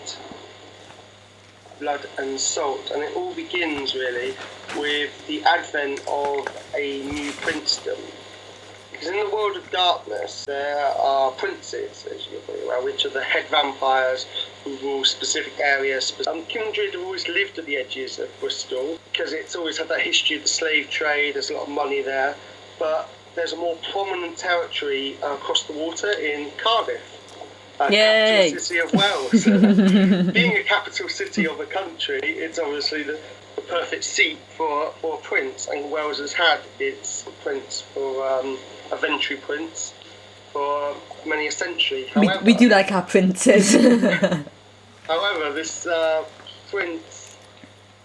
about blood and salt, and it all begins really with the advent of a new princedom. Because in the world of darkness, there are princes, as you're probably aware, which are the head vampires who rule specific areas. Kindred have always lived at the edges of Bristol because it's always had that history of the slave trade. There's a lot of money there, but there's a more prominent territory across the water in Cardiff. Capital city of Wales. Being a capital city of a country, it's obviously the perfect seat for a prince, and Wales has had its prince for a ventry prince for many a century. However, we do like our princes. However, this prince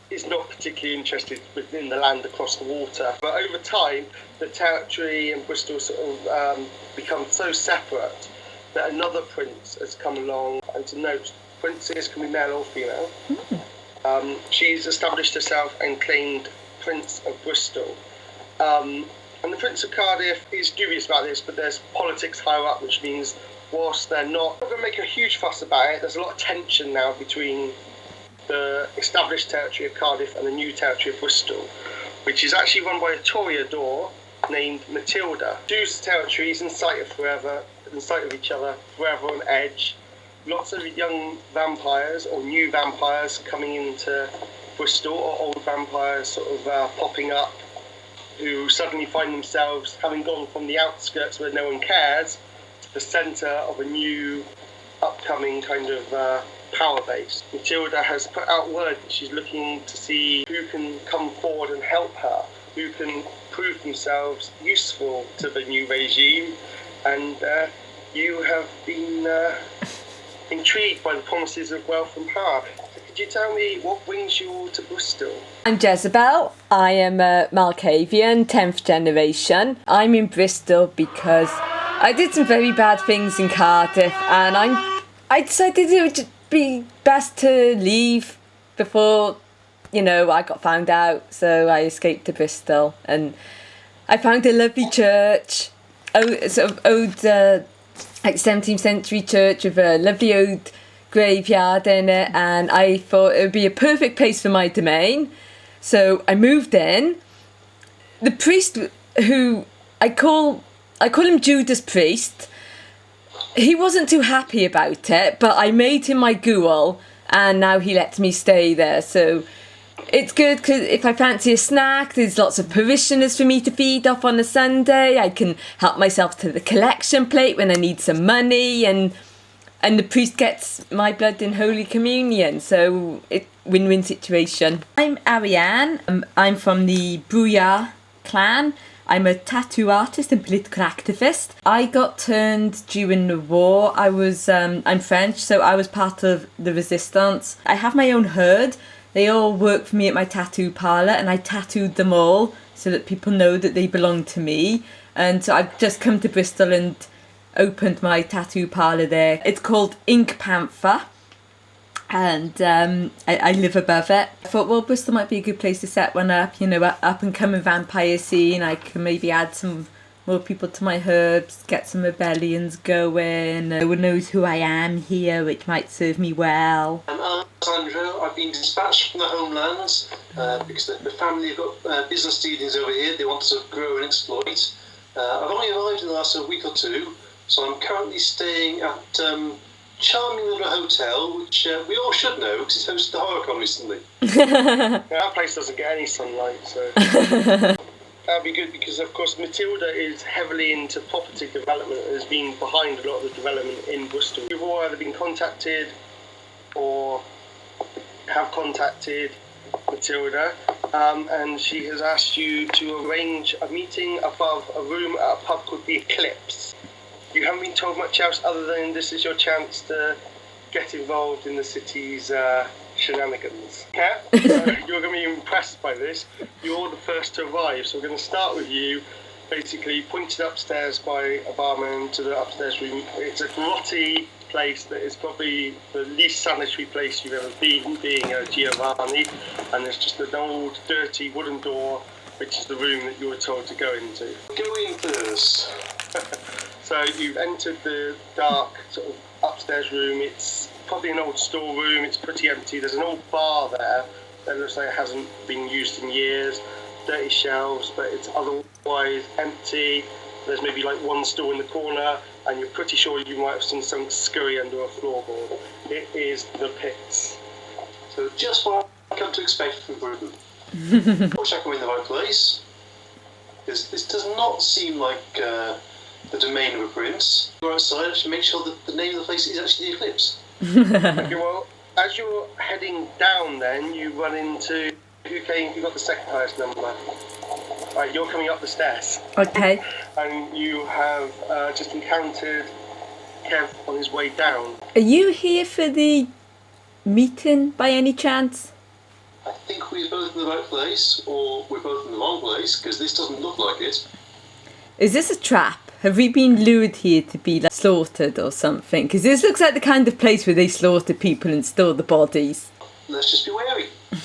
is not particularly interested within the land across the water. But over time, the territory and Bristol sort of become so separate that another prince has come along. And to note, princes can be male or female. She's established herself and claimed Prince of Bristol. And the Prince of Cardiff is dubious about this, but there's politics higher up, which means whilst they're not going to make a huge fuss about it, there's a lot of tension now between the established territory of Cardiff and the new territory of Bristol, which is actually run by a Toreador named Matilda. Choose territories in sight of each other, forever on edge. Lots of young vampires or new vampires coming into Bristol, or old vampires sort of popping up, who suddenly find themselves having gone from the outskirts where no one cares to the centre of a new upcoming kind of power base. Matilda has put out word that she's looking to see who can come forward and help her, who can prove themselves useful to the new regime, and you have been intrigued by the promises of wealth and power. So could you tell me what brings you all to Bristol? I'm Jezebel. I am a Malkavian, 10th generation. I'm in Bristol because I did some very bad things in Cardiff, and I decided it would be best to leave before, I got found out. So I escaped to Bristol, and I found a lovely church, sort of old, like 17th century church with a lovely old graveyard in it, and I thought it would be a perfect place for my domain. So I moved in. The priest, who I call him Judas Priest, he wasn't too happy about it, but I made him my ghoul, and now he lets me stay there. So it's good because if I fancy a snack, there's lots of parishioners for me to feed off on a Sunday. I can help myself to the collection plate when I need some money, and the priest gets my blood in Holy Communion. So it's win-win situation. I'm Ariane. I'm from the Brouillard clan. I'm a tattoo artist and political activist. I got turned during the war. I'm French, so I was part of the resistance. I have my own herd. They all work for me at my tattoo parlour, and I tattooed them all so that people know that they belong to me. And so I've just come to Bristol and opened my tattoo parlour there. It's called Ink Panther, and I live above it. I thought, well, Bristol might be a good place to set one up, up and coming vampire scene. I can maybe add some more people to my herbs, get some rebellions going. No one knows who I am here, which might serve me well. I'm Alexandra. I've been dispatched from the homelands because the family have got business dealings over here. They want to grow and exploit. I've only arrived in the last week or two, so I'm currently staying at charming little hotel, which we all should know because it's hosted the HorrorCon recently. Our place doesn't get any sunlight, so that'd be good, because of course Matilda is heavily into property development and has been behind a lot of the development in Bristol. You've all either been contacted or have contacted Matilda, and she has asked you to arrange a meeting above a room at a pub called The Eclipse. You haven't been told much else other than this is your chance to get involved in the city's shenanigans. Yeah? You're going to be impressed by this. You're all the first to arrive, so we're going to start with you, basically pointed upstairs by a barman to the upstairs room. It's a grotty place that is probably the least sanitary place you've ever been, being a Giovanni, and there's just an old dirty wooden door, which is the room that you were told to go into. Go in first. So you've entered the dark sort of upstairs room. It's probably an old storeroom. It's pretty empty. There's an old bar there that looks like it hasn't been used in years. Dirty shelves, but it's otherwise empty. There's maybe like one store in the corner, and you're pretty sure you might have seen some scurry under a floorboard. It is the pits. So just what I come to expect from Britain. I'll check I'm in the right place. This does not seem like the domain of a prince. Go outside, I should make sure that the name of the place is actually the Eclipse. Okay, well, as you're heading down, then you run into who came. You got the second highest number. Right, you're coming up the stairs, Okay. and you have just encountered Kev on his way down. Are you here for the meeting by any chance? I think we're both in the right place, or we're both in the wrong place, because this doesn't look like it. Is this a trap? Have we been lured here to be like slaughtered or something? Because this looks like the kind of place where they slaughter people and store the bodies. Let's just be wary. At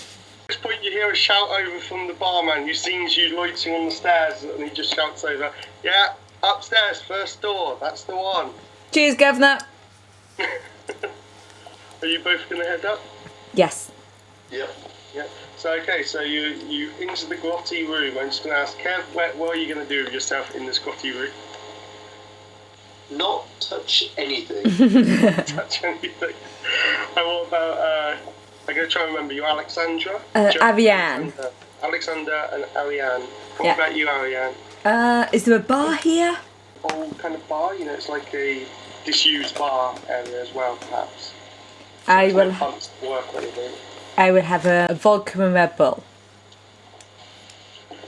this point, you hear a shout over from the barman who sees you loitering on the stairs, and he just shouts over, "Yeah, upstairs, first door, that's the one." Cheers, Governor. Are you both going to head up? Yes. Yep. Yeah. So, okay, so you into the grotty room. I'm just going to ask Kev, what are you going to do with yourself in this grotty room? Not touch anything. Touch anything. And what about, I'm going to try and remember you, Alexandra? Ariane. Alexander and Ariane. What Yeah. about you, Ariane? Is there a bar here? Old kind of bar, you know, it's like a disused bar area as well, perhaps. I No will. pumps to work or anything. I would have a vodka and Red Bull.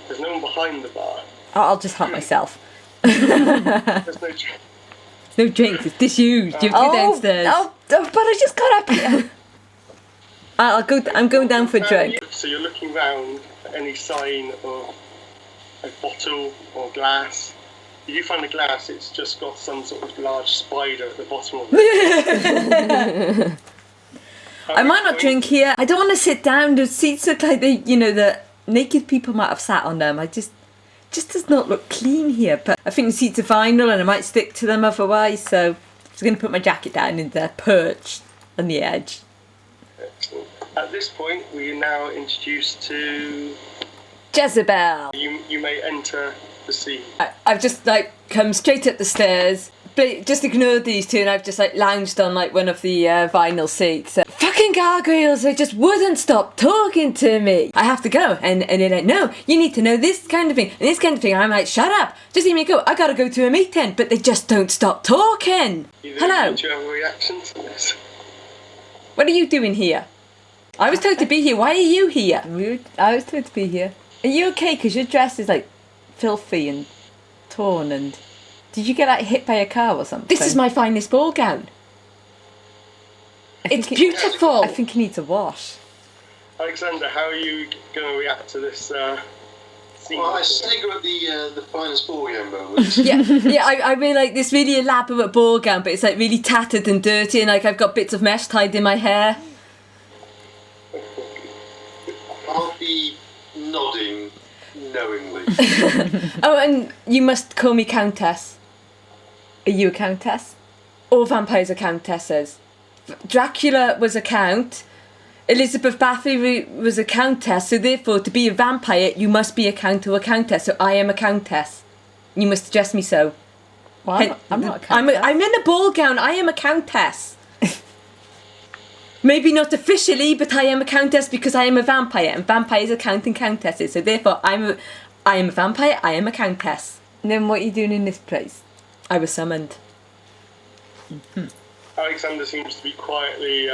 There's no one behind the bar. I'll just help myself. There's no drink. No drinks. It's disused. You've been downstairs. Oh, but I just got up here. I'll go. I'm going down for a drink. So you're looking round for any sign of a bottle or glass. If you find a glass, it's just got some sort of large spider at the bottom of it. I might not drink here. I don't want to sit down. The seats look like the naked people might have sat on them. Just does not look clean here. But I think the seats are vinyl and I might stick to them otherwise. So I'm just going to put my jacket down in there, perched on the edge. Excellent. At this point, we are now introduced to... Jezebel. You may enter the scene. I've just come straight up the stairs. Just ignored these two, and I've just lounged on one of the vinyl seats. Fucking gargoyles! They just wouldn't stop talking to me. I have to go, and they're like, no, you need to know this kind of thing and this kind of thing. And I'm like, shut up! Just let me go. I gotta go to a meeting, but they just don't stop talking. Hello. Do you have a reaction to this? What are you doing here? I was told to be here. Why are you here? I was told to be here. Are you okay? Because your dress is filthy and torn and. Did you get hit by a car or something? This is my finest ball gown. It's beautiful. I think it needs a wash. Alexander, how are you going to react to this scene? Well, I stagger at the finest ball game moment. Yeah. I really like this really elaborate ball gown, but it's really tattered and dirty, and I've got bits of mesh tied in my hair. I'll be nodding knowingly. Oh, and you must call me Countess. Are you a countess? All vampires are countesses. Dracula was a count. Elizabeth Bathory was a countess, so therefore to be a vampire you must be a count or a countess, so I am a countess. You must address me so. Well, I'm not a countess. I'm in a ball gown, I am a countess. Maybe not officially, but I am a countess because I am a vampire, and vampires are count and countesses, so therefore I am a vampire, I am a countess. And then what are you doing in this place? I was summoned. Mm-hmm. Alexander seems to be quietly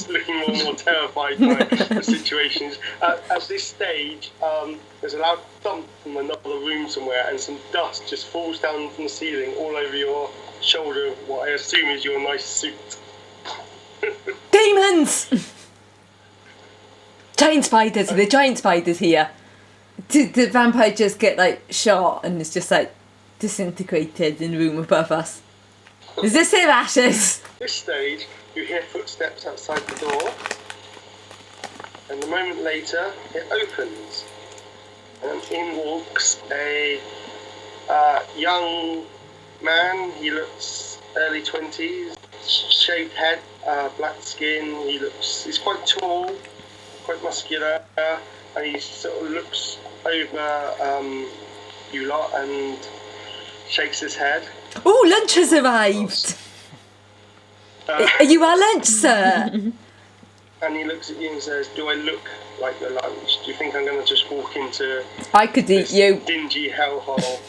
looking more and more terrified by the situations. At this stage, there's a loud thump from another room somewhere, and some dust just falls down from the ceiling all over your shoulder of what I assume is your nice suit. Demons! Giant spiders. Are there giant spiders here? Did the vampire just get shot and it's just disintegrated in the room above us? Is this their ashes? At this stage, you hear footsteps outside the door, and a moment later, it opens, and in walks a young man. He looks early 20s, shaved head, black skin. He's quite tall, quite muscular, and he sort of looks over you lot and shakes his head. Oh, lunch has arrived. Are you our lunch, sir? And he looks at you and says, "Do I look like your lunch? Do you think I'm going to just walk into I could eat this you. dingy hellhole?"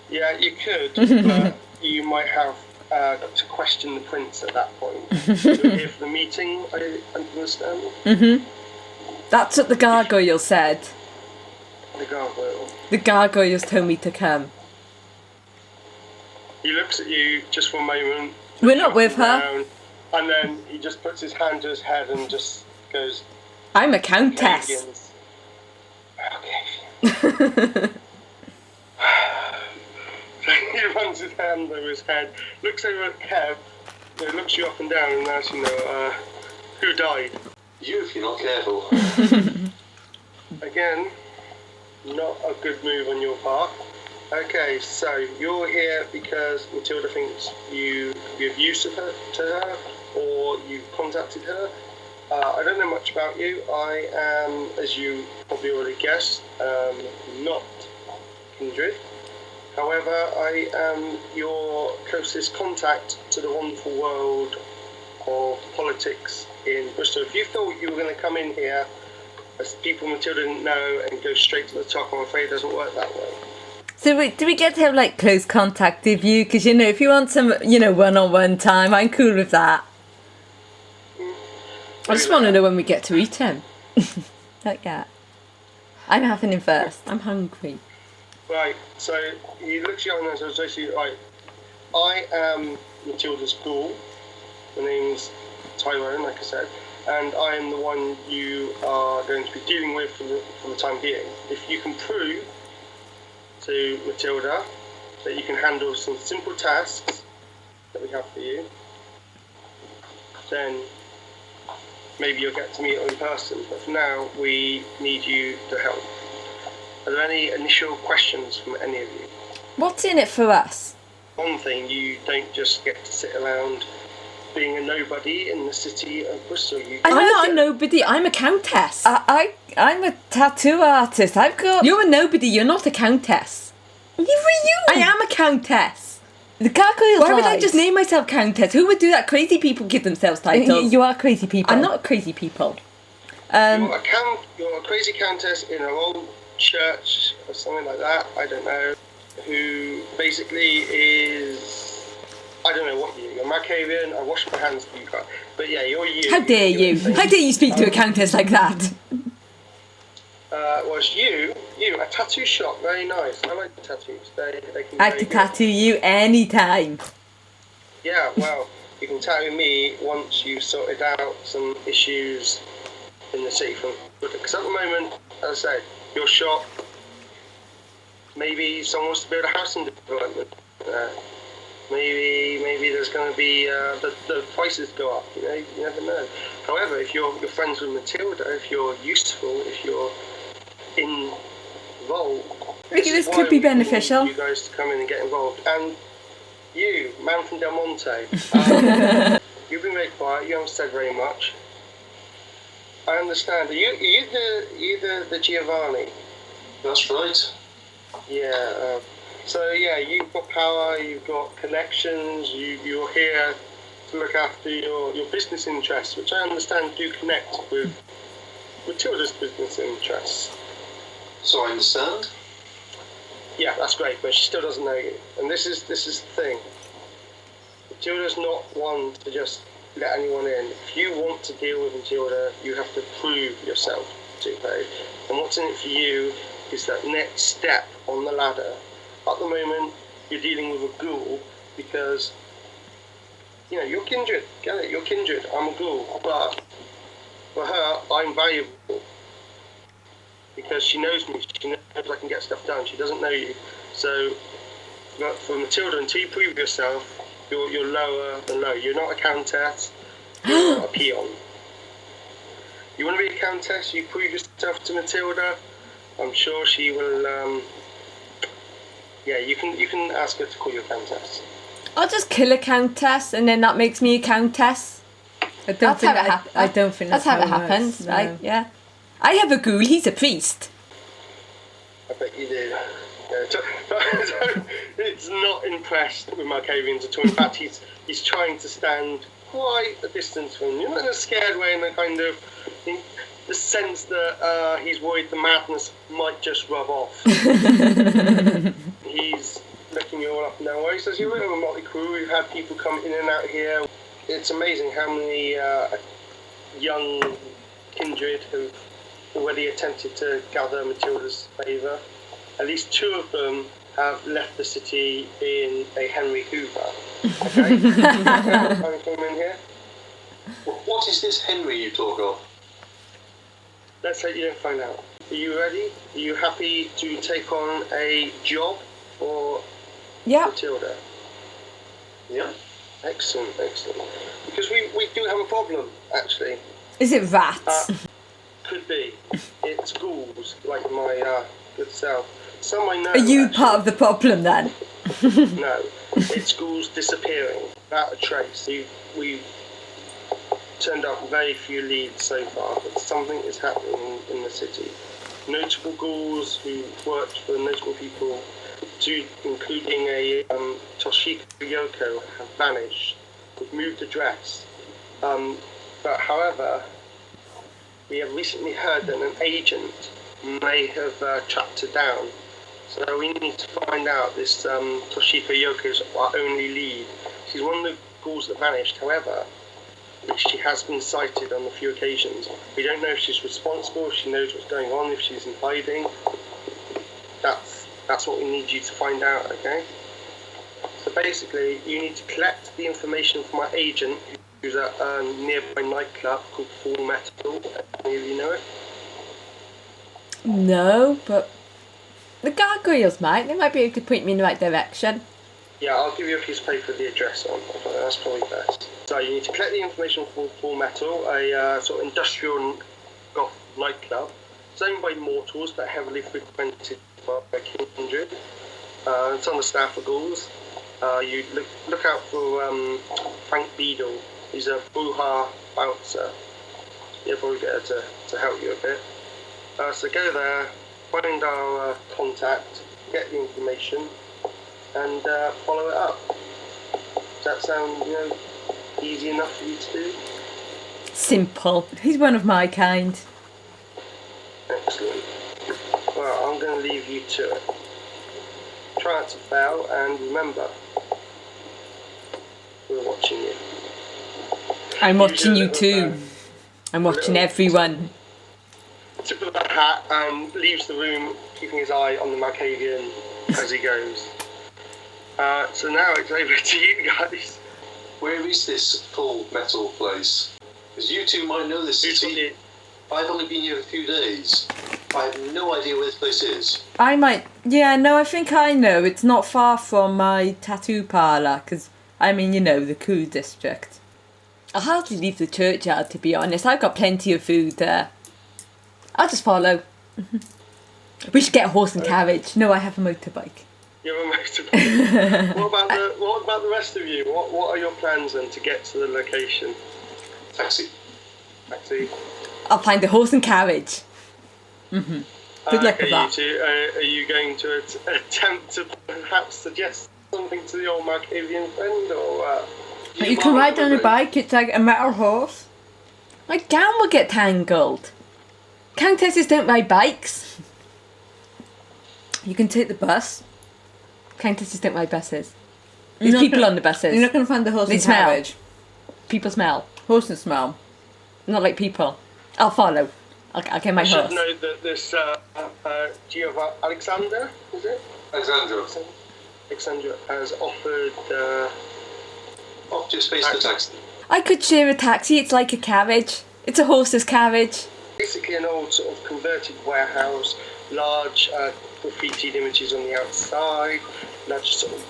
Yeah, you could, but you might have to question the prince at that point. You're here for the meeting, I understand. That's what the gargoyle said. The gargoyle. The gargoyles told me to come. He looks at you just for a moment. We're not with her. Down, and then he just puts his hand to his head and just goes, I'm a countess. "Begins." Okay. He runs his hand over his head, looks over at Kev, looks you up and down, and asks, who died? You, if you're not careful. Again, not a good move on your part. Okay, so you're here because Matilda thinks you could be of use to her, or you've contacted her. I don't know much about you. I am, as you probably already guessed, not kindred. However, I am your closest contact to the wonderful world of politics in Bristol. If you thought you were going to come in here as people Matilda didn't know and go straight to the top, I'm afraid it doesn't work that way. So do we get to have like close contact with you? Because if you want some, one-on-one time, I'm cool with that. I just want to know when we get to eat him. Like that. I'm having him first. I'm hungry. Right, so he looks you up and says, basically, right, I am Matilda's ghoul. My name's Tyrone, like I said, and I am the one you are going to be dealing with for the time being. If you can prove to Matilda that you can handle some simple tasks that we have for you, then maybe you'll get to meet her in person. But for now, we need you to help. Are there any initial questions from any of you? What's in it for us? One thing, you don't just get to sit around being a nobody in the city of Bristol. I'm not a nobody, I'm a countess. I'm a tattoo artist. You're a nobody, you're not a countess. You were you! I am a countess. The gargoyle Why would I just name myself countess? Who would do that? Crazy people give themselves titles. You are crazy people. I'm not crazy people. You're a crazy countess in a old church or something like that, I don't know, who basically is, I don't know what you're Machiavellian. I wash my hands to you guys, but yeah, you're you. How dare you? How dare you speak to a countess like that? Was you a tattoo shop? Very nice. I like the tattoos. They can. I can tattoo you anytime. Yeah, well, you can tattoo me once you've sorted out some issues in the city from. Because at the moment, as I say, your shop, maybe someone wants to build a housing development. Maybe there's going to be the prices go up. You never know. However, if you're friends with Matilda, if you're useful, if you're involved, Ricky, this could be beneficial. You guys to come in and get involved, and you, man from Del Monte, you've been very quiet. You haven't said very much. I understand. Are you the Giovanni? That's right. Yeah. So yeah, you've got power. You've got connections. You're here to look after your business interests, which I understand do connect with Matilda's business interests. So I understand. Yeah, that's great, but she still doesn't know you. And this is the thing. Matilda's not one to just let anyone in. If you want to deal with Matilda, you have to prove yourself to her. And what's in it for you is that next step on the ladder. At the moment, you're dealing with a ghoul because, you're kindred. Get it? You're kindred. I'm a ghoul. But for her, I'm valuable. Because she knows me. She knows I can get stuff done. She doesn't know you. So, for Matilda, until you prove yourself, you're lower than low. You're not a countess. You're not a peon. You want to be a countess? You prove yourself to Matilda. I'm sure she will. Yeah, you can ask her to call you a countess. I'll just kill a countess, and then that makes me a countess. I don't That's think how it happens. I don't think that's how it works, happens, no. right? Yeah. I have a ghoul. He's a priest. I bet you do. Yeah, so it's not impressed with Malkavians at all. In fact, he's trying to stand quite a distance from you, not in a scared way, in a kind of the sense that he's worried the madness might just rub off. He's looking you all up and down. Well, he says, you're a motley crew. We've had people come in and out here. It's amazing how many young kindred who've already attempted to gather Matilda's favour. At least 2 of them have left the city in a Henry Hoover. Okay? I'm coming in here. What is this Henry you talk of? Let's hope you don't find out. Are you ready? Are you happy to take on a job for Yeah. Matilda? Yeah. Excellent. Because we do have a problem, actually. Is it rats? Could be. It's ghouls, like my good self. Some I know. Are you actually. part of the problem then? No. It's ghouls disappearing without a trace. We've turned up very few leads so far, but something is happening in the city. Notable ghouls who worked for notable people, including a Toshiko Yoko, have vanished. We've moved address. But however, we have recently heard that an agent may have tracked her down. So we need to find out. This Toshiko Yoko is our only lead. She's one of the ghouls that vanished, however, she has been sighted on a few occasions. We don't know if she's responsible, if she knows what's going on, if she's in hiding. That's what we need you to find out, okay? So basically, you need to collect the information from our agent, who's at a nearby nightclub called Full Metal. Any of you know it? No, but the gargoyles might. They might be able to point me in the right direction. Yeah, I'll give you a piece of paper with the address on. That's probably best. So you need to collect the information from Full Metal, a sort of industrial goth nightclub. It's owned by mortals, but heavily frequented by kindred. It's on the staff of ghouls. You look out for Frank Beadle. He's a Bruja bouncer. He'll probably get her to help you a bit. So go there, find our contact, get the information, and follow it up. Does that sound, easy enough for you to do? Simple. He's one of my kind. Excellent. Well, I'm going to leave you to it. Try not to fail, and remember, we're watching you. I'm watching you too. I'm watching everyone. Tip of the hat and leaves the room, keeping his eye on the Malkavian as he goes. So now it's over to you guys. Where is this Full Metal place? Because you two might know this city. I've only been here a few days. I have no idea where this place is. I might... Yeah, no, I think I know. It's not far from my tattoo parlour, because, the Cool District. I'll hardly leave the churchyard, to be honest. I've got plenty of food there. I'll just follow. We should get a horse and carriage. No, I have a motorbike. You have a motorbike. What about the rest of you? What are your plans then to get to the location? Taxi. I'll find a horse and carriage. Mm-hmm. Good luck with that. You two, are you going to attempt to perhaps suggest something to the old Malkavian friend, or... You can ride on a bike, it's like a metal horse. My gown will get tangled. Countesses don't ride bikes. You can take the bus. Countesses don't ride buses. There's people on the buses. You're not going to find the horse They and smell. carriage. People smell. Horses smell. Not like people. I'll follow. I'll get my I horse. should know that this Alexander, is it? Alexandra has offered... Off to space the taxi. I could share a taxi. It's like a carriage. It's a horse's carriage. basically an old sort of converted warehouse, large graffitied images on the outside, large sort of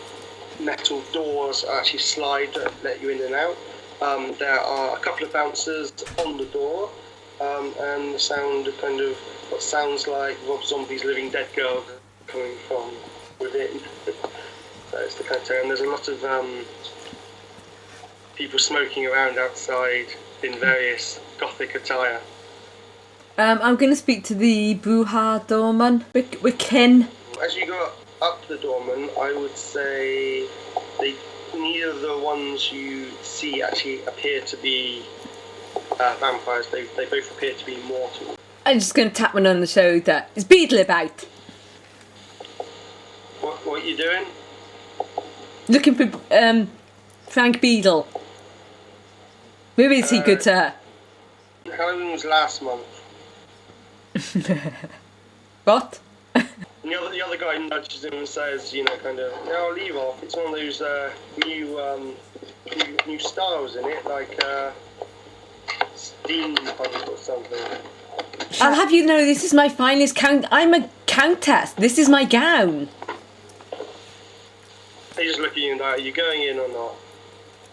metal doors actually slide that let you in and out. There are a couple of bouncers on the door, and the sound of kind of what sounds like Rob Zombie's Living Dead Girl coming from within. So it's the kind of, and there's a lot of people smoking around outside, in various gothic attire. I'm going to speak to the Bruja doorman. We're kin. As you go up the doorman, I would say neither of the ones you see actually appear to be vampires. They both appear to be mortal. I'm just going to tap one on the shoulder. Is Beadle about? What are you doing? Looking for Frank Beadle. Where is he, good sir? Halloween was last month. What? And the other guy nudges him and says, I'll leave off. It's one of those new styles in it, like steampunk or something. I'll have you know, this is my finest I'm a countess. This is my gown. They just look at you and are you going in or not?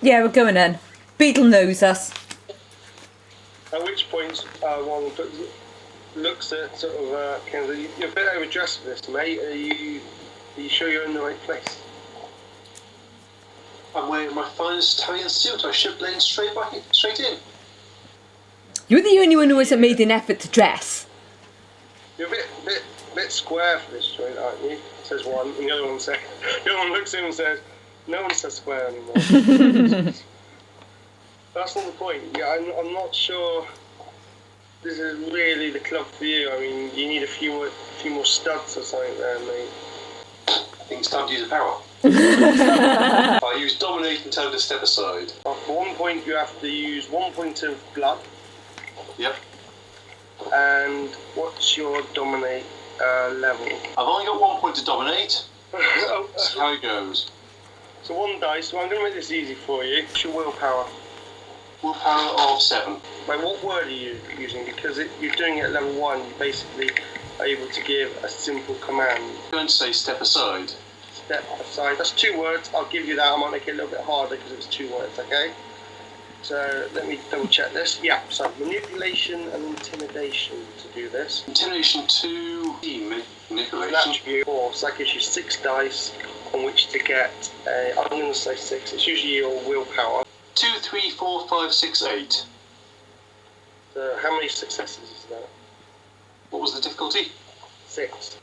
Yeah, we're going in. Beadle knows us. At which point, one looks at sort of, you're a bit overdressed for this, mate. Are you sure you're in the right place? I'm wearing my finest Italian suit. I should blend straight in. You're the only one who hasn't made an effort to dress. You're a bit square for this joint, aren't you? Says one, and the other one looks at him and says, "No one says square anymore." That's not the point. Yeah, I'm not sure. This is really the club for you. I mean, you need a few more studs or something there, mate. I think it's time to use a power. I use dominate and tell him to step aside. For 1 point, you have to use 1 point of blood. Yep. And what's your dominate level? I've only got 1 point to dominate. That's how it goes. So 1 dice. So I'm going to make this easy for you. What's your willpower? Willpower of 7. Like, what word are you using? Because you're doing it at level 1, you basically are able to give a simple command. I'm going to say step aside. Step aside. That's 2 words. I'll give you that. I might make it a little bit harder because it's 2 words, okay? So let me double check this. Yeah, so manipulation and intimidation to do this. Intimidation 2, manipulation. An attribute 4, so that gives you 6 dice on which to get I'm going to say 6. It's usually your willpower. 2, 3, 4, 5, 6, 8. So how many successes is that? What was the difficulty? 6.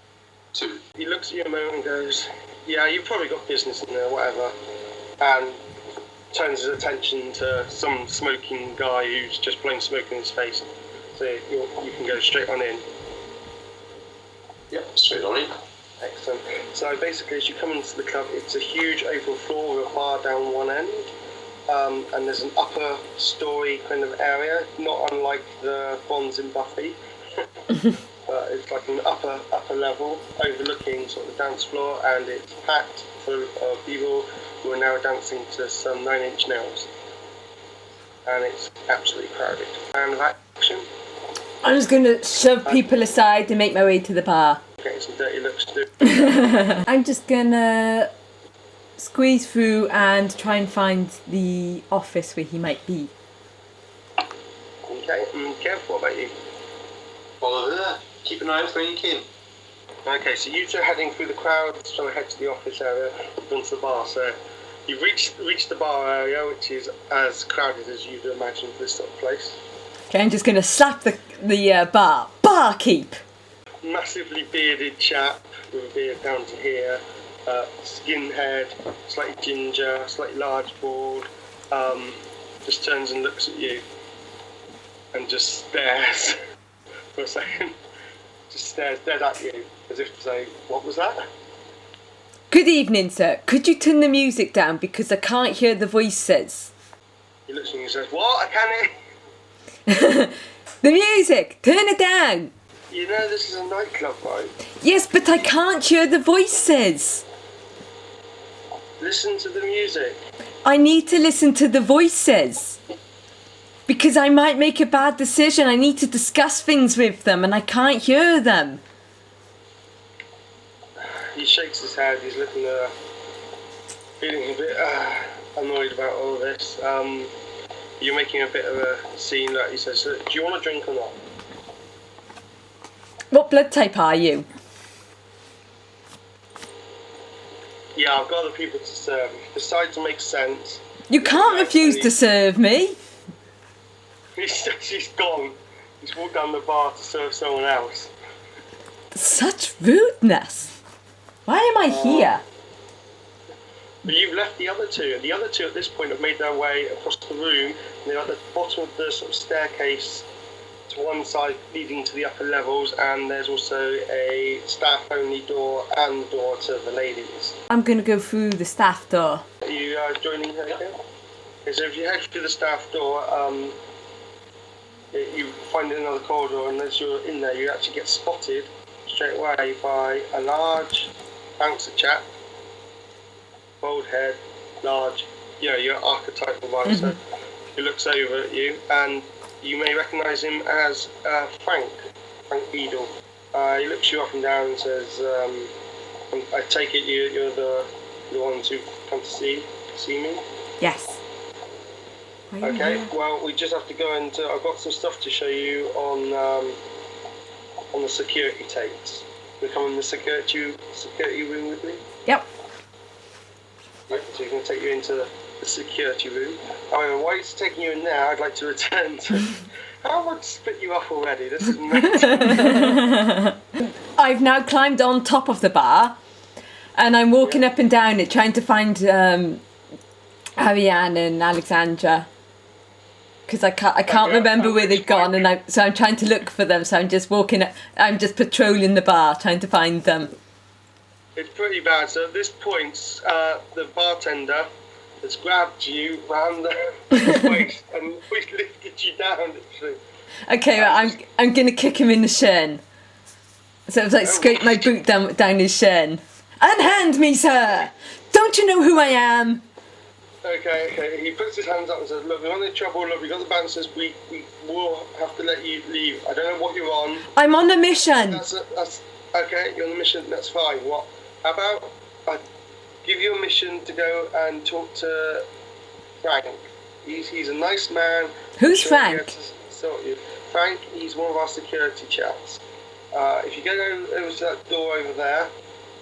2. He looks at you a moment and goes, "Yeah, you've probably got business in there, whatever," and turns his attention to some smoking guy who's just blowing smoke in his face. So you can go straight on in. Yep, straight on in. Excellent. So basically, as you come into the club, it's a huge open floor with a bar down one end. And there's an upper story kind of area, not unlike the Bonds in Buffy. But it's like an upper level overlooking sort of the dance floor, and it's packed full of people who are now dancing to some 9 Inch Nails. And it's absolutely crowded. And of action. I'm just going to shove people aside and make my way to the bar. Getting some dirty looks to do. I'm just going to squeeze through and try and find the office where he might be. Okay, careful. What about you? Follow her. Keep an eye out for any kin. Okay, so you two are heading through the crowd, trying to head to the office area, onto the bar. So you've reached the bar area, which is as crowded as you'd imagine for this sort of place. Okay, I'm just going to slap the barkeep. Massively bearded chap with a beard down to here, skinhead, slightly ginger, slightly large bald, just turns and looks at you and just stares for a second. Just stares dead at you as if to say, "What was that?" Good evening, sir. Could you turn the music down because I can't hear the voices? He looks at you and says, "What? I can't." The music! Turn it down! You know this is a nightclub, right? Yes, but I can't hear the voices. Listen to the music. I need to listen to the voices. Because I might make a bad decision. I need to discuss things with them and I can't hear them. He shakes his head. He's looking feeling a bit annoyed about all this. You're making a bit of a scene. Like he says, "Do you want a drink or not?" What blood type are you? Yeah, I've got other people to serve. If you decide to make sense. You can't refuse to serve me. He's gone. He's walked down the bar to serve someone else. Such rudeness. Why am I here? But you've left the other two, and the other two at this point have made their way across the room. And they're at the bottom of the sort of staircase to one side leading to the upper levels, and there's also a staff-only door and door to the ladies. I'm going to go through the staff door. Are you joining her again? Okay, so if you head through the staff door, you find another corridor, and as you're in there, you actually get spotted straight away by a large bouncer chap. Bald head, large, your archetypal bouncer. He looks over at you, and you may recognise him as Frank Beadle. He looks you up and down and says, I take it you're the ones who've come to see me? Yes. Okay, well, we just have to go into... I've got some stuff to show you on the security tapes. Can you come in the security room with me? Yep. Right, so we're going to take you into the security room. However, while it's taking you in there, I'd like to return to... How much split you up already? This is mental. I've now climbed on top of the bar, and I'm walking up and down it, trying to find Ariane and Alexandra. Because I can't remember where they've gone, and I'm trying to look for them. So I'm just I'm just patrolling the bar, trying to find them. It's pretty bad. So at this point, the bartender has grabbed you round the waist and lifted you down. Literally. Okay, right, I'm gonna kick him in the shin. So it's like scrape my boot down his shin. Unhand me, sir! Don't you know who I am? Okay. He puts his hands up and says, look, we're in trouble, look, we got the bouncers, we will have to let you leave. I don't know what you're on. I'm on a mission. That's okay, you're on a mission, that's fine. What? How about I give you a mission to go and talk to Frank. He's a nice man. Who's Frank? Frank, he's one of our security chaps. If you go over to that door over there,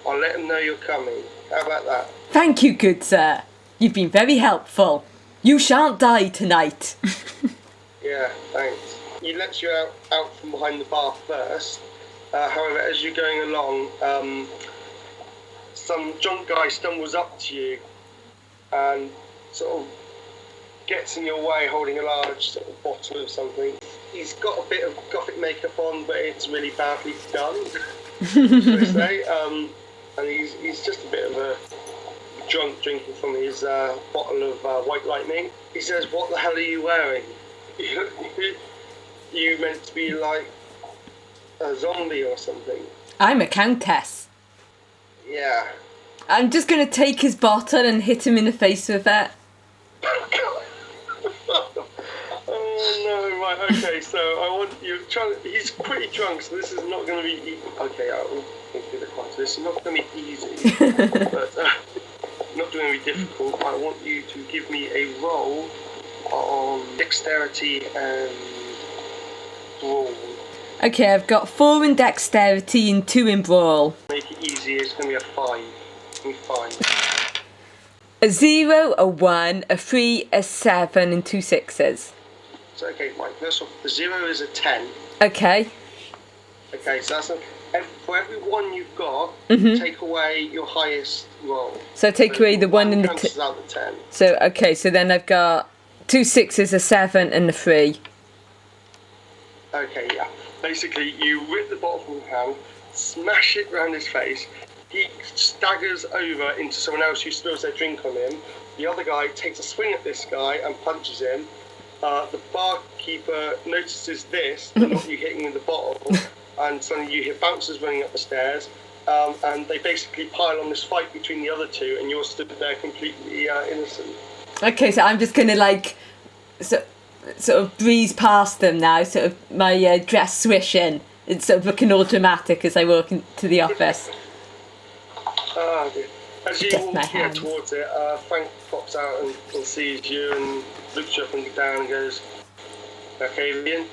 I'll let him know you're coming. How about that? Thank you, good sir. You've been very helpful. You shan't die tonight. Yeah, thanks. He lets you out from behind the bar first. However, as you're going along, some drunk guy stumbles up to you and sort of gets in your way holding a large sort of bottle of something. He's got a bit of gothic makeup on, but it's really badly done, should I say. And he's just a bit of a drunk, drinking from his bottle of White Lightning. He says, what the hell are you wearing? You meant to be like a zombie or something. I'm a countess. Yeah. I'm just going to take his bottle and hit him in the face with it. Oh no, right, okay, so I want you trying. He's pretty drunk, so this is not going to be okay, I will do the class. This is not going to be easy, but not going to be difficult. I want you to give me a roll on dexterity and brawl. Okay, I've got 4 in dexterity and 2 in brawl. Make it easy, it's going to be a 5. It's going to be 5. A 0, a 1, a 3, a 7 and 2 6s. So okay, right, first off, the 0 is a 10. Okay. Okay, so that's for every 1 you've got, take away your highest roll. So take away the 1 and the 2. Out the 10. So, okay, so then I've got 2 6s, a 7 and a 3. Okay, yeah. Basically, you rip the bottle from his hand, smash it round his face. He staggers over into someone else who spills their drink on him. The other guy takes a swing at this guy and punches him. The barkeeper notices this, not you hitting with the bottle, and suddenly you hear bouncers running up the stairs, and they basically pile on this fight between the other two, and you're stood there completely innocent. Okay, so I'm just going to like sort of breeze past them now, sort of my dress swishing. It's sort of looking all dramatic as I walk into the office. As you walk here towards it, Frank pops out and sees you and looks you up and down and goes, Arcadian?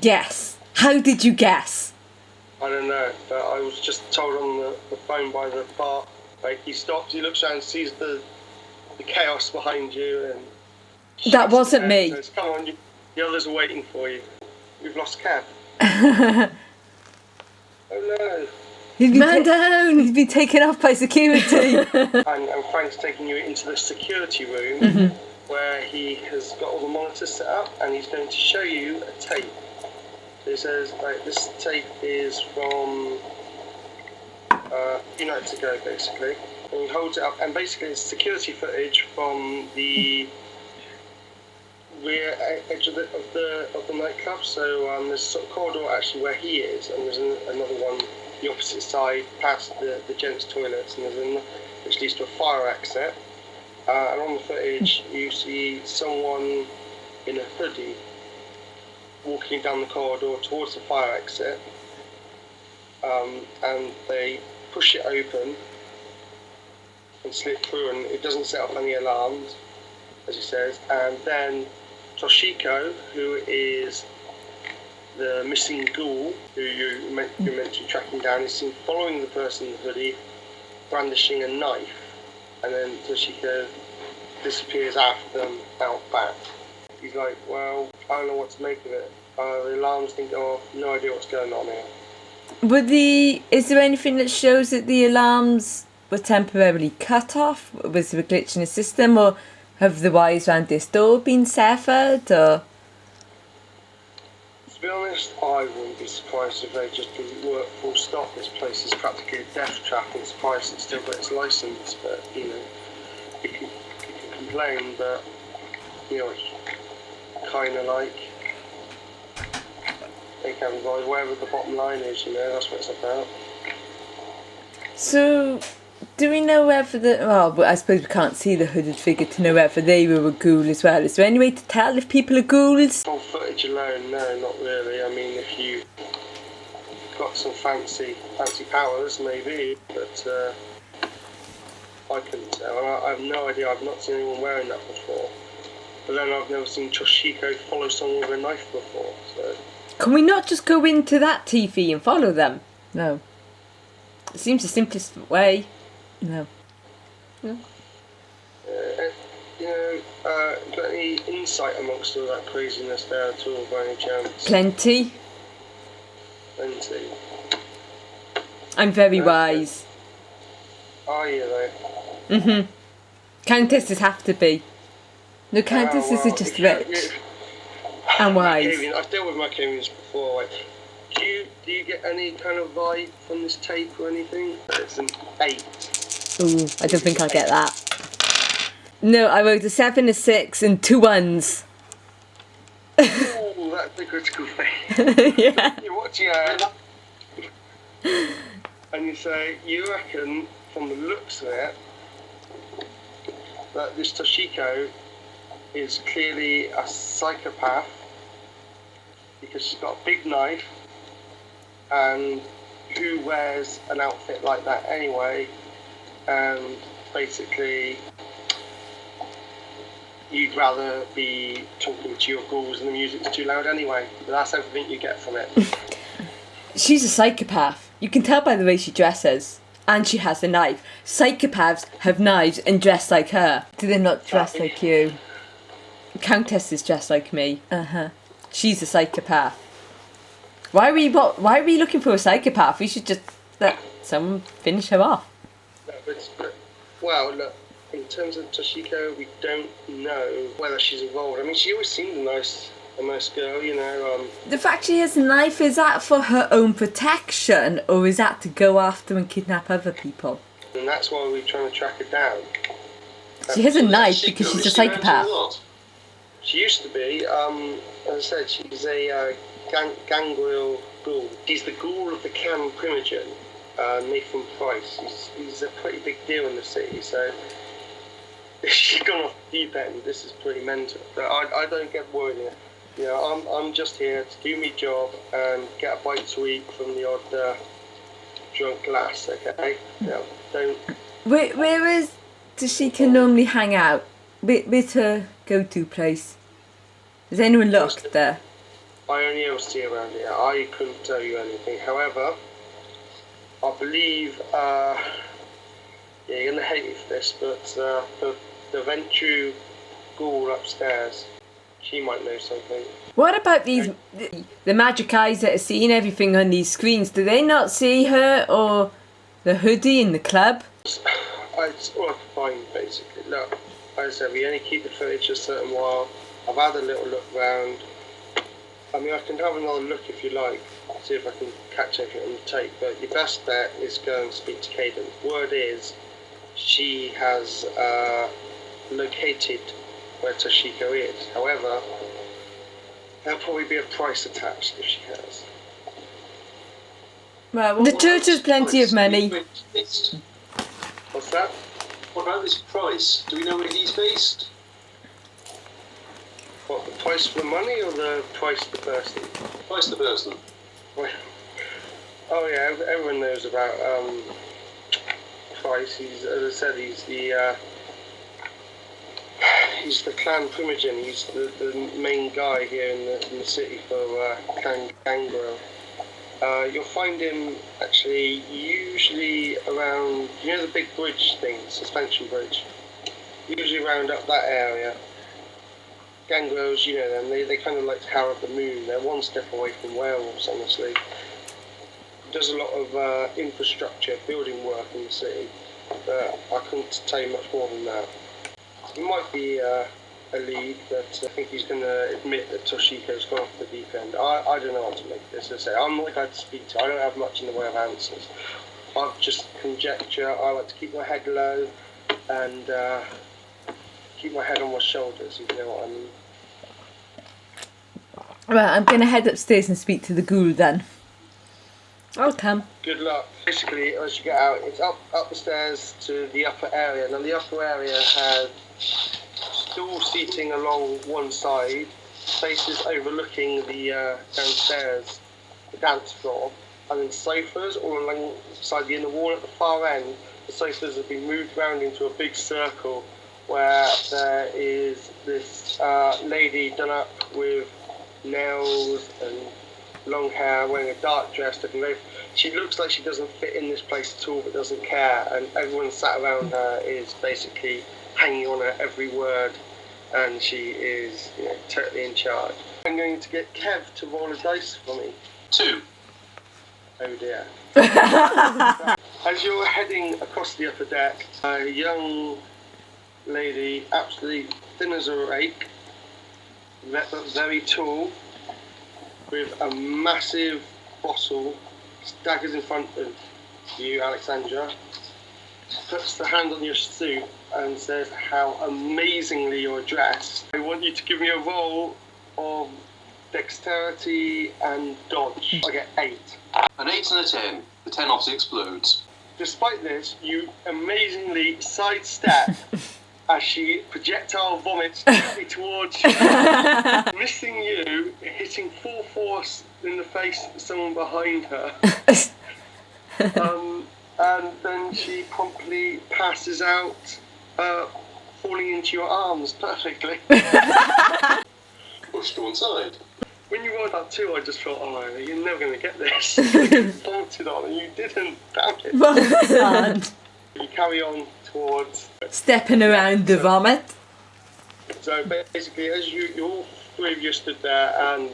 Yes. How did you guess? I don't know, but I was just told on the phone by the bar. Like, he stops, he looks around, sees the chaos behind you, and that wasn't me. Says, come on, The others are waiting for you. We've lost Kev. Oh no. Man down! He's been taken off by security. And Frank's taking you into the security room where he has got all the monitors set up, and he's going to show you a tape. So he says, right, this tape is from a few nights ago, basically. And he holds it up, and basically it's security footage from the rear edge of the nightclub. So there's a sort of corridor actually where he is, and there's another one the opposite side past the gents' toilets, and there's which leads to a fire exit. And on the footage, you see someone in a hoodie walking down the corridor towards the fire exit, and they push it open and slip through, and it doesn't set off any alarms, as he says. And then Toshiko, who is the missing ghoul, who you're meant to be tracking down, is seen following the person in the hoodie, brandishing a knife, and then Toshiko disappears after them out back. He's like, well, I don't know what to make of it. The alarms didn't go off, no idea what's going on here. Is there anything that shows that the alarms were temporarily cut off? Was there a glitch in the system, or have the wires around this door been severed, or...? To be honest, I wouldn't be surprised if they just didn't work full stop. This place is practically a death trap. I'm surprised it's still got its license, but, you know, you can complain, but, you know, it's kind of like they can advise wherever the bottom line is, you know, that's what it's about. So, do we know whether I suppose we can't see the hooded figure to know whether they were a ghoul as well. Is there any way to tell if people are ghouls? From footage alone, no, not really. I mean, if you got some fancy powers, maybe, but I couldn't tell. I have no idea. I've not seen anyone wearing that before. But then I've never seen Toshiko follow someone with a knife before, so... Can we not just go into that TV and follow them? No. It seems the simplest way. No. You know, got any insight amongst all that craziness there at all, by any chance? Plenty. Plenty. I'm very wise. Are you, though? Mm-hmm. Countesses have to be. No, countesses are just rich. And wise. I've dealt with Machiavellians before. Like, do you get any kind of vibe from this tape or anything? It's an 8. Ooh, I don't think I'll get that. No, I wrote a 7, a 6, and 2 1s. Oh, that's a critical thing. Yeah. You're watching it, and you say, you reckon, from the looks of it, that this Toshiko is clearly a psychopath because she's got a big knife, and who wears an outfit like that anyway, and basically you'd rather be talking to your ghouls and the music's too loud anyway. But that's everything you get from it. She's a psychopath. You can tell by the way she dresses. And she has a knife. Psychopaths have knives and dress like her. Do they not dress like you? Countess is dressed like me. She's a psychopath. Why are we looking for a psychopath? We should just let someone finish her off. Well, look, in terms of Toshiko, we don't know whether she's involved. I mean, she always seemed a nice girl, you know. The fact she has a knife, is that for her own protection, or is that to go after and kidnap other people? And that's why we're trying to track her down. She has a knife because she's a psychopath. She used to be, as I said, she's a gangrel ghoul. She's the ghoul of the Cam Primogen, Nathan Price. He's a pretty big deal in the city, so if she's gone off the deep end, this is pretty mental. But I don't get worried here. You know, I'm just here to do my job and get a bite to eat from the odd drunk lass, okay? You know, don't... Where does she normally hang out? Where's her go-to place? Has anyone looked there? I only ever see around here. I couldn't tell you anything. However, I believe, you're going to hate me for this, but the Ventru ghoul upstairs, She might know something. What about the magic eyes that are seeing everything on these screens? Do they not see her or the hoodie in the club? It's all I can find, basically. Look, like I said, we only keep the footage a certain while. I've had a little look round. I mean, I can have another look if you like, see if I can catch anything on the tape, but your best bet is go and speak to Cadence. Word is, she has located where Toshiko is. However, there'll probably be a price attached if she has. Well, the church has plenty of money. What's that? What about this price? Do we know where he's based? What, the price for the money or the price of the person? Price the person. Well, oh yeah, everyone knows about Price. He's, as I said, he's the clan primogen. He's the main guy here in the city for Clan Gangrel. You'll find him actually usually around, you know, the big bridge thing, suspension bridge. Usually around up that area. Gangrels, you know them, they kind of like to harrow the moon. They're one step away from werewolves, honestly. Does a lot of infrastructure, building work in the city, but I couldn't tell you much more than that. He might be a lead, but I think he's going to admit that Toshiko's gone off the deep end. I don't know what to make this. As I say, I'm not the guy to speak to. I don't have much in the way of answers. I've just conjecture. I like to keep my head low and keep my head on my shoulders, if you know what I mean. Right, I'm going to head upstairs and speak to the ghoul then. I'll come. Good luck. Basically, as you get out, it's up the stairs to the upper area. Now, the upper area has stool seating along one side, spaces overlooking the downstairs, the dance floor, and then sofas all alongside the inner wall at the far end. The sofas have been moved around into a big circle where there is this lady done up with nails and long hair, wearing a dark dress, looking very... She looks like she doesn't fit in this place at all, but doesn't care, and everyone sat around her is basically hanging on her every word, and she is, you know, totally in charge. I'm going to get Kev to roll a dice for me. 2. Oh dear. As you're heading across the upper deck, a young lady, absolutely thin as a rake, but very tall, with a massive bottle, staggers in front of you, Alexandra, puts the hand on your suit and says how amazingly you're dressed. I want you to give me a roll of dexterity and dodge. I get 8. An 8 and a 10. The 10 obviously explodes. Despite this, you amazingly sidestep as she projectile vomits directly towards you, missing you, hitting full force in the face of someone behind her. And then she promptly passes out, falling into your arms perfectly. Pushed to one side. When you rolled that 2, I just thought, oh, you're never going to get this. Vaulted on, and you didn't. Damn it. Well, You carry on towards... stepping around the vomit. So basically, as you all 3 of you stood there and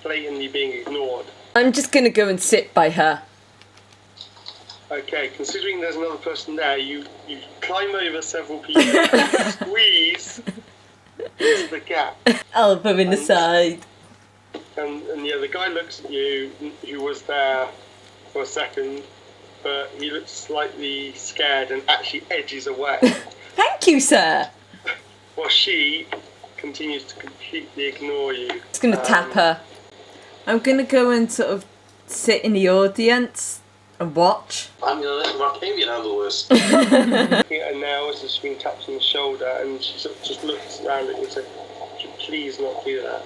blatantly being ignored. I'm just going to go and sit by her. Okay, considering there's another person there, you climb over several people and squeeze into the gap. Elbow in the side. And yeah, the guy looks at you, who was there for a second, but he looks slightly scared and actually edges away. Thank you, sir. While she continues to completely ignore you. Just going to tap her. I'm going to go and sort of sit in the audience and watch. I'm going to let Markavian handle this. Looking at her now as she's been tapped on the shoulder, and she sort of just looks around at you and says, "Could you please not do that?"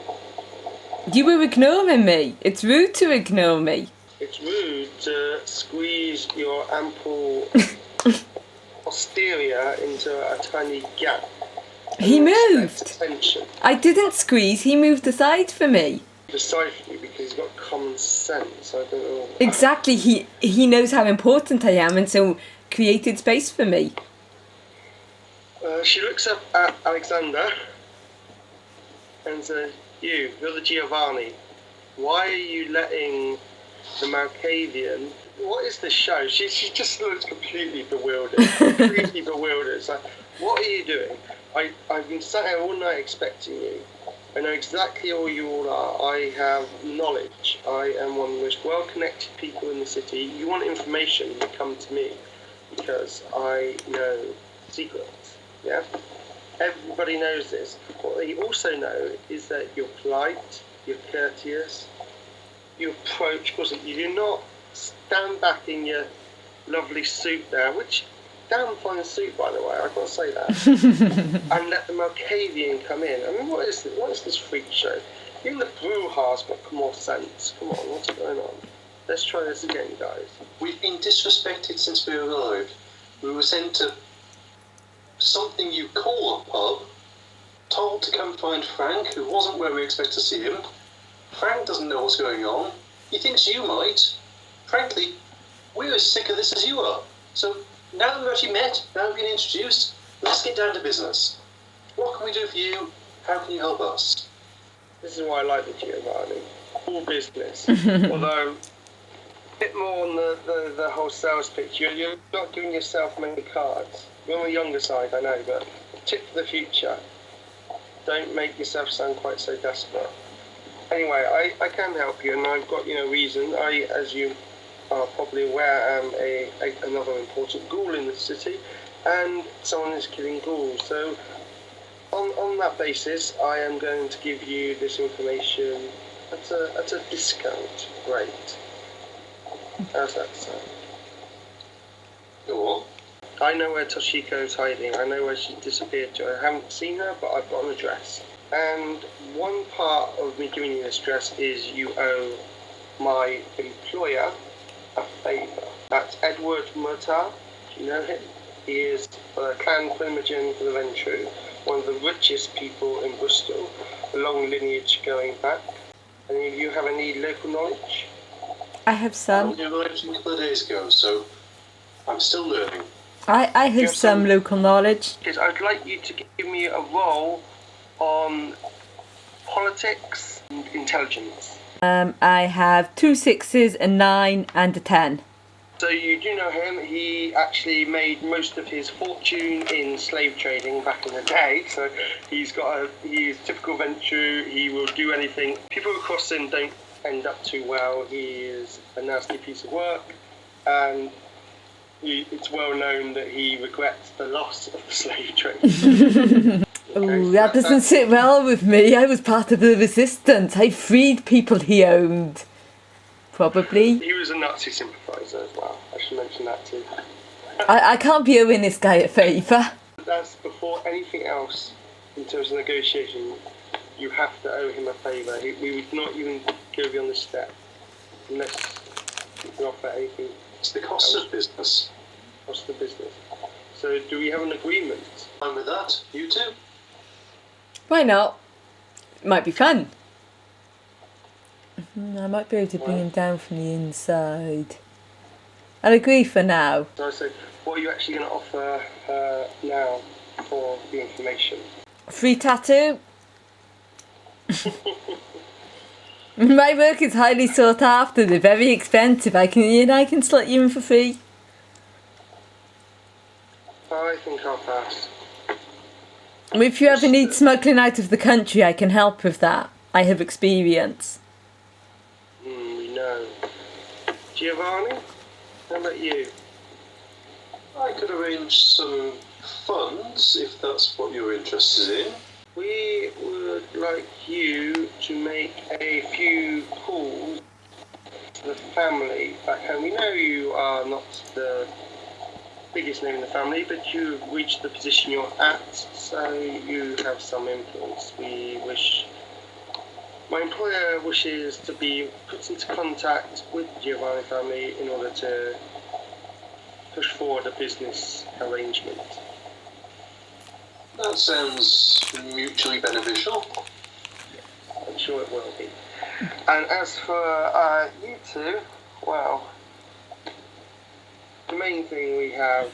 You were ignoring me. It's rude to ignore me. It's rude to squeeze your ample posterior into a tiny gap. He moved. Attention. I didn't squeeze. He moved aside for me. Decide for you because he's got common sense. I don't know. Exactly. He knows how important I am, and so created space for me. She looks up at Alexander And so, you're the Giovanni. Why are you letting the Malkavian... What is this show? She just looks completely bewildered. Completely bewildered. It's like, what are you doing? I've been sat here all night expecting you. I know exactly who you all are. I have knowledge. I am one of the most well-connected people in the city. You want information, you come to me. Because I know secrets. Yeah? Everybody knows this. What they also know is that you're polite, you're courteous, you approach, because you do not stand back in your lovely suit there, which, damn fine suit by the way, I've got to say that, and let the Malkavian come in. I mean, what is this freak show? Even the Bruja's got more sense. Come on, what's going on? Let's try this again, guys. We've been disrespected since we arrived. We were sent to something you call a pub, told to come find Frank, who wasn't where we expect to see him. Frank doesn't know what's going on. He thinks you might. Frankly, we're as sick of this as you are. So now that we've actually met, now we've been introduced, let's get down to business. What can we do for you? How can you help us? This is why I like the Giovanni. All business. Although, a bit more on the whole sales pitch. You're not giving yourself many cards. You're on the younger side, I know, but tip for the future. Don't make yourself sound quite so desperate. Anyway, I can help you, and I've got reason. I, as you are probably aware, am another important ghoul in the city, and someone is killing ghouls. So, on that basis, I am going to give you this information at a discount rate. How's that sound? Go on. I know where Toshiko's hiding. I know where she disappeared to. I haven't seen her, but I've got an address. And one part of me giving you this address is you owe my employer a favour. That's Edward Murtaugh. Do you know him? He is a clan primogen for the Ventru, one of the richest people in Bristol, a long lineage going back. Any of you have any local knowledge? I have some. We arrived a couple of days ago, so I'm still learning. I have some local knowledge. Because I'd like you to give me a roll on politics and intelligence. I have 2 6s, a 9 and a 10. So you do know him. He actually made most of his fortune in slave trading back in the day. So he's typical Ventru. He will do anything. People who cross him don't end up too well. He is a nasty piece of work, and it's well known that he regrets the loss of the slave trade. Oh, that doesn't sit well with me. I was part of the resistance. I freed people he owned. Probably. He was a Nazi sympathiser as well. I should mention that too. I can't be owing this guy a favour. That's before anything else in terms of negotiation. You have to owe him a favour. We would not even go beyond this step unless you can offer anything. It's the cost of business. Cost of business. So do we have an agreement? I'm with that. You too? Why not? It might be fun. I might be able to bring him down from the inside. I'll agree for now. So what are you actually going to offer now for the information? A free tattoo. My work is highly sought after. They're very expensive. I can slot you in for free. I think I'll pass. If you ever need smuggling out of the country, I can help with that. I have experience. We know. Giovanni, how about you? I could arrange some funds if that's what you're interested in. We would like you to make a few calls to the family back home. We know you are not the biggest name in the family, but you've reached the position you're at, so you have some influence. My employer wishes to be put into contact with the Giovanni family in order to push forward a business arrangement. That sounds mutually beneficial. I'm sure it will be. And as for you two, well, the main thing we have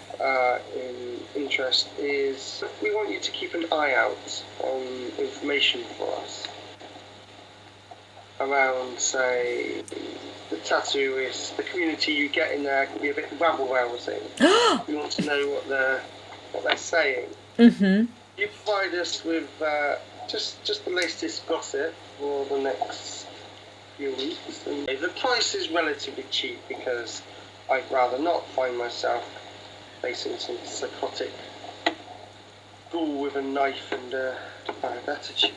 in interest is we want you to keep an eye out on information for us around, say, the tattooist, the community you get in there can be a bit rabble-rousing. We want to know what they're saying. Mm-hmm. You provide us with just the latest gossip for the next few weeks. And the price is relatively cheap because I'd rather not find myself facing some psychotic ghoul with a knife and a bad attitude.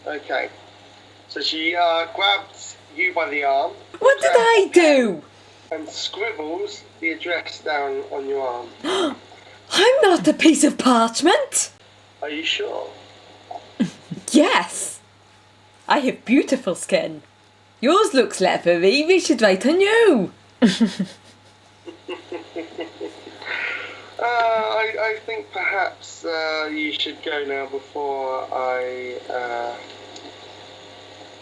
Okay. So she grabs you by the arm. What did I do? And scribbles the address down on your arm. I'm not a piece of parchment. Are you sure? Yes. I have beautiful skin. Yours looks leathery. We should write on you. I think perhaps you should go now before I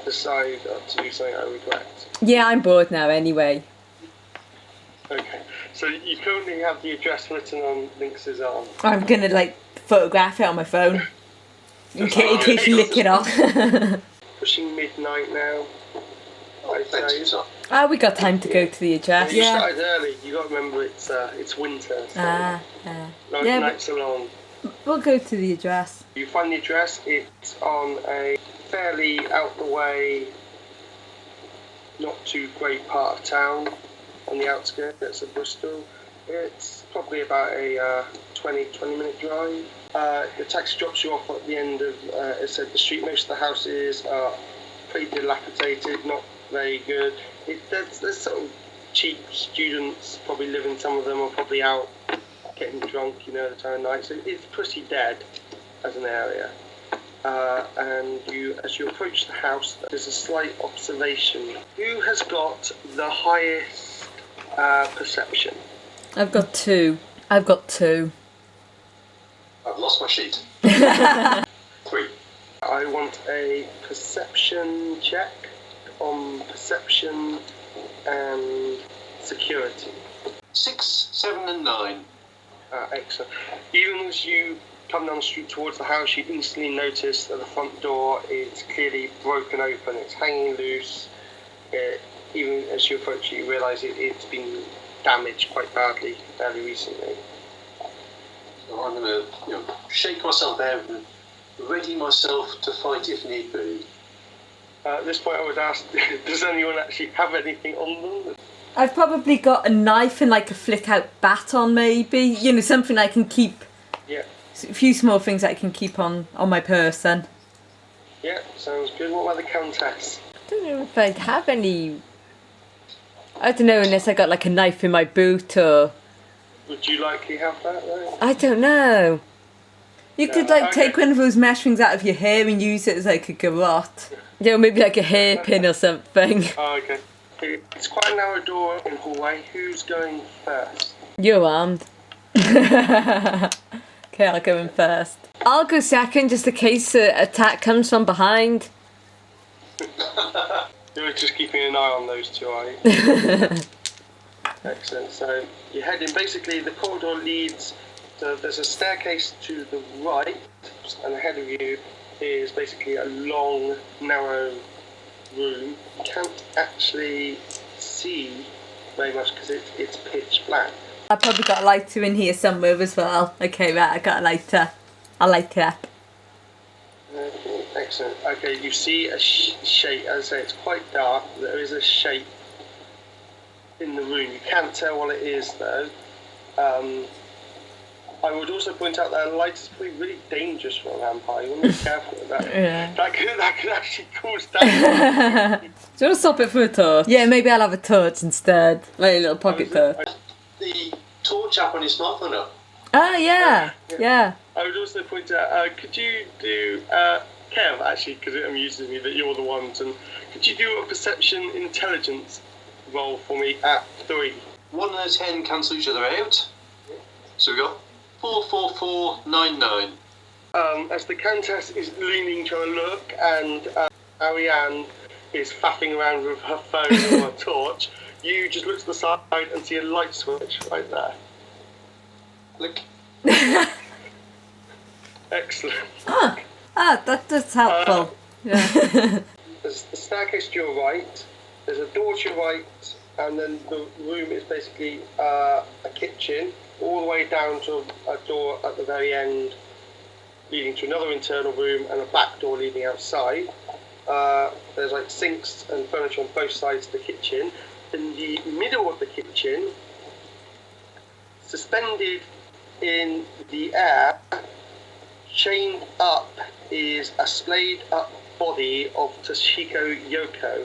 decide to do something I regret. Yeah, I'm bored now anyway. Okay, so you currently have the address written on Lynx's arm. I'm gonna photograph it on my phone in case you lick it off. Pushing midnight now. We got time to go to the address. You started early. You got to remember it's winter. So nights are long. We'll go to the address. You find the address. It's on a fairly out the way, not too great part of town, on the outskirts of Bristol. It's probably about a 20 minute drive. The taxi drops you off at the end of, it said the street. Most of the houses are pretty dilapidated, not very good. There's sort of cheap students probably living, some of them are probably out getting drunk, the time of night. So it's pretty dead as an area. And as you approach the house, there's a slight observation. Who has got the highest perception? I've got two. I've lost my sheet. 3. I want a perception check on perception and security. 6, 7 and 9. Excellent. Even as you come down the street towards the house, you instantly notice that the front door is clearly broken open. It's hanging loose. Even as you approach it, you realise it's been damaged quite badly fairly recently. So I'm going to shake myself out and ready myself to fight if need be. At this point I would ask, does anyone actually have anything on them? I've probably got a knife and a flick out baton maybe. Something I can keep. Yeah. A few small things that I can keep on my person. Yeah, sounds good. What about the Countess? I don't know if I'd have any. I don't know, unless I got a knife in my boot or. Would you likely have that though? I don't know. You could take one of those mesh things out of your hair and use it as a garrote. Maybe a hairpin or something. Oh, okay. It's quite a narrow door in the hallway. Who's going first? You're armed. Okay, I'll go in first. I'll go second just in case the attack comes from behind. You're just keeping an eye on those two, are you? Excellent. So you're heading. Basically, the corridor leads. So there's a staircase to the right, and ahead of you is basically a long, narrow room. You can't actually see very much because it's pitch black. I've probably got a lighter in here somewhere as well. Okay, right, I got a lighter. I'll light it up. Okay, excellent. Okay, you see a shape. As I say, it's quite dark. There is a shape in the room. You can't tell what it is though. I would also point out that a light is probably really dangerous for a vampire. You want to be careful with that. Yeah. That could actually cause damage. Do you want to stop it for a torch? Yeah, maybe I'll have a torch instead. Like a little pocket torch. The torch app on your smartphone up. Ah, yeah. I would also point out, could you do, Kev, actually, because it amuses me that you're the ones, and could you do a perception intelligence roll for me at 3? 1 and a 10 cancel each other out. So we got 4, 4, 4, 9, 9. As the Countess is leaning to a look, and Ariane is faffing around with her phone or a torch, you just look to the side and see a light switch right there. Look. Excellent. That's helpful. Yeah. There's the staircase to your right, there's a door to your right, and then the room is basically a kitchen, all the way down to a door at the very end, leading to another internal room and a back door leading outside. There's like sinks and furniture on both sides of the kitchen. In the middle of the kitchen, suspended in the air, chained up, is a splayed up body of Toshiko Yoko.